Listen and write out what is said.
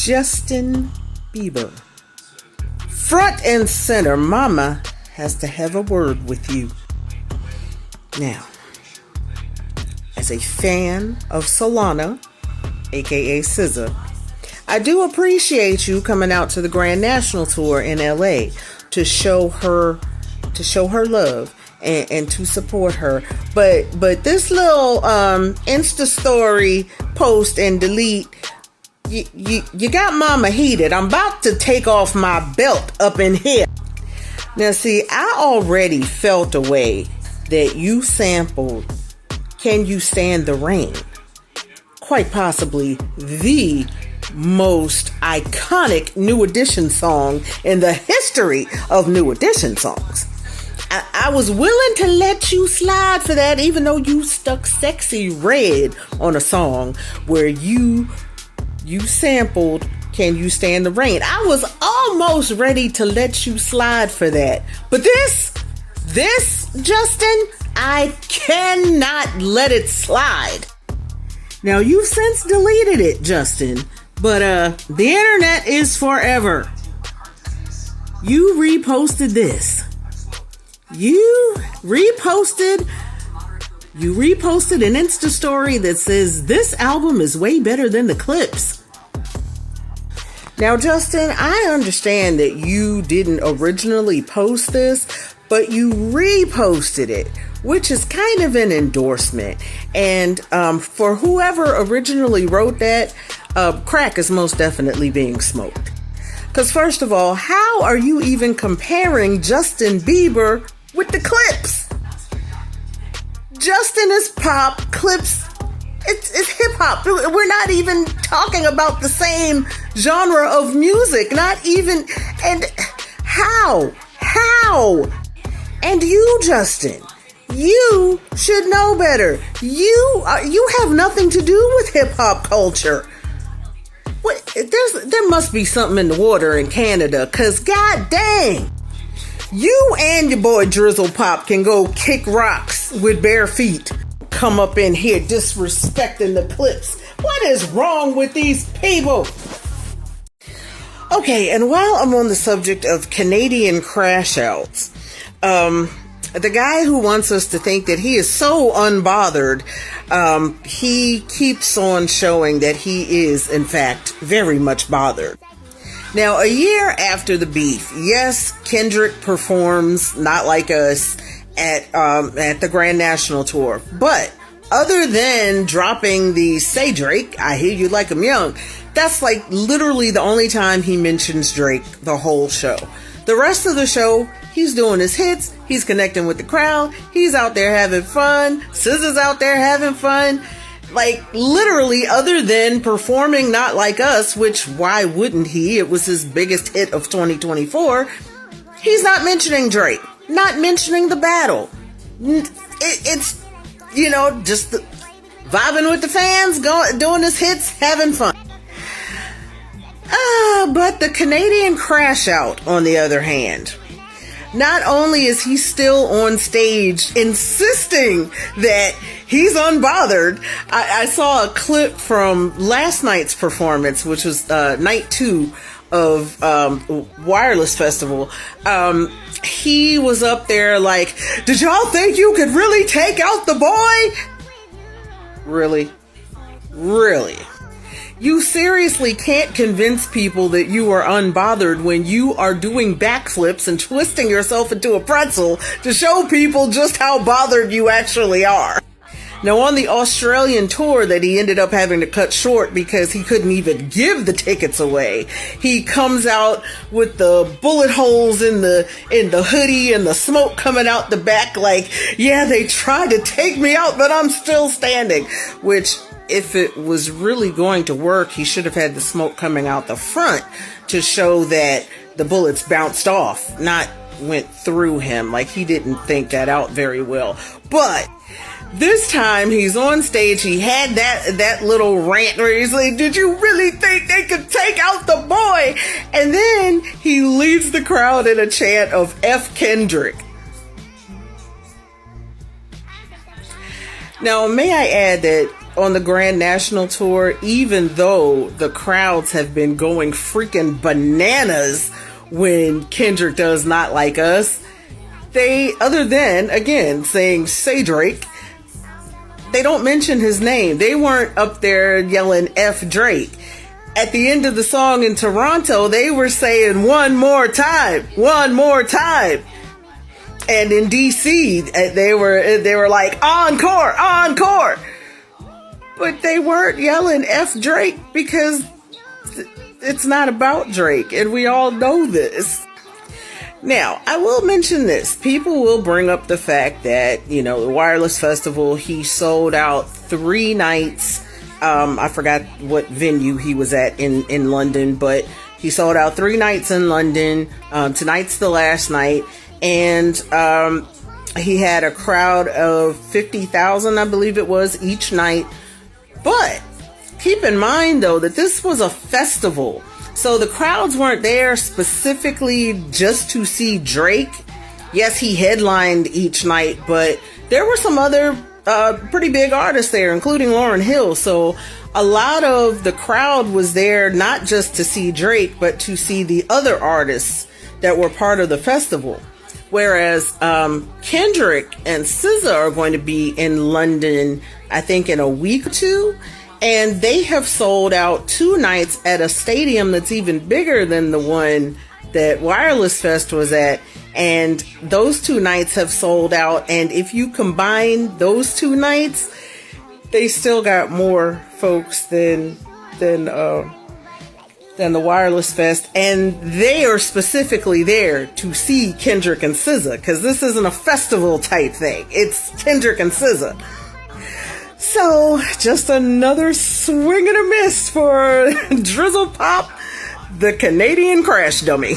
Justin Bieber. Front and center, Mama has to have a word with you. Now, as a fan of Solana, aka SZA, I do appreciate you coming out to the Grand National Tour in LA to show her love and to support her. But this little Insta story post and delete, you got Mama heated. I'm about to take off my belt up in here. Now see, I already felt a way that you sampled Can You Stand the Rain? Quite possibly the most iconic New Edition song in the history of New Edition songs. I was willing to let you slide for that, even though you stuck Sexy Red on a song where you sampled Can You Stand the Rain. I was almost ready to let you slide for that. But this, Justin, I cannot let it slide. Now, you've since deleted it, Justin, but the internet is forever. You reposted this. You reposted an Insta story that says this album is way better than the clips. Now, Justin, I understand that you didn't originally post this, but you reposted it, which is kind of an endorsement. And for whoever originally wrote that, crack is most definitely being smoked. Because first of all, how are you even comparing Justin Bieber with the clips? Justin is pop, clips, it's hip hop. We're not even talking about the same genre of music. Not even. And how? And you, Justin, you should know better. You have nothing to do with hip hop culture. There must be something in the water in Canada, cause god dang, you and your boy Drizzle Pop can go kick rocks with bare feet. Come up in here disrespecting the clips. What is wrong with these people? Okay, and while I'm on the subject of Canadian crash outs, the guy who wants us to think that he is so unbothered, he keeps on showing that he is, in fact, very much bothered. Now, a year after the beef, yes, Kendrick performs Not Like Us at the Grand National Tour. But other than dropping the Say Drake, I Hear You Like 'Em Young, that's like literally the only time he mentions Drake the whole show. The rest of the show, he's doing his hits, he's connecting with the crowd, he's out there having fun, SZA's out there having fun. Like, literally, other than performing Not Like Us, which, why wouldn't he? It was his biggest hit of 2024. He's not mentioning Drake, not mentioning the battle. It's, just vibing with the fans, doing his hits, having fun. But the Canadian crash out, on the other hand, not only is he still on stage insisting that he's unbothered. I saw a clip from last night's performance, which was night 2 of Wireless Festival. He was up there like, did y'all think you could really take out the boy? Really? You seriously can't convince people that you are unbothered when you are doing backflips and twisting yourself into a pretzel to show people just how bothered you actually are. Now, on the Australian tour that he ended up having to cut short because he couldn't even give the tickets away, he comes out with the bullet holes in the hoodie and the smoke coming out the back like, yeah, they tried to take me out, but I'm still standing. Which, if it was really going to work, he should have had the smoke coming out the front to show that the bullets bounced off, not went through him. Like, he didn't think that out very well. But this time he's on stage, he had that little rant where he's like, did you really think they could take out the boy? And then he leads the crowd in a chant of F Kendrick. Now, may I add that on the Grand National Tour, even though the crowds have been going freaking bananas when Kendrick does Not Like Us, they, other than, again, saying Say Drake, they don't mention his name. They weren't up there yelling F Drake. At the end of the song in Toronto, they were saying one more time. And in DC, they were like, encore. But they weren't yelling F Drake because it's not about Drake, and we all know this. Now, I will mention this. People will bring up the fact that, the Wireless Festival, he sold out 3 nights. I forgot what venue he was at in London, but he sold out 3 nights in London. Tonight's the last night. And he had a crowd of 50,000, I believe it was, each night. But keep in mind, though, that this was a festival. So the crowds weren't there specifically just to see Drake. Yes, he headlined each night, but there were some other pretty big artists there, including Lauryn Hill. So a lot of the crowd was there not just to see Drake, but to see the other artists that were part of the festival. Whereas Kendrick and SZA are going to be in London, I think, in a week or two. And they have sold out 2 nights at a stadium that's even bigger than the one that Wireless Fest was at. And those 2 nights have sold out. And if you combine those 2 nights, they still got more folks than the Wireless Fest. And they are specifically there to see Kendrick and SZA, because this isn't a festival type thing. It's Kendrick and SZA. So, just another swing and a miss for Drizzle Pop, the Canadian crash dummy.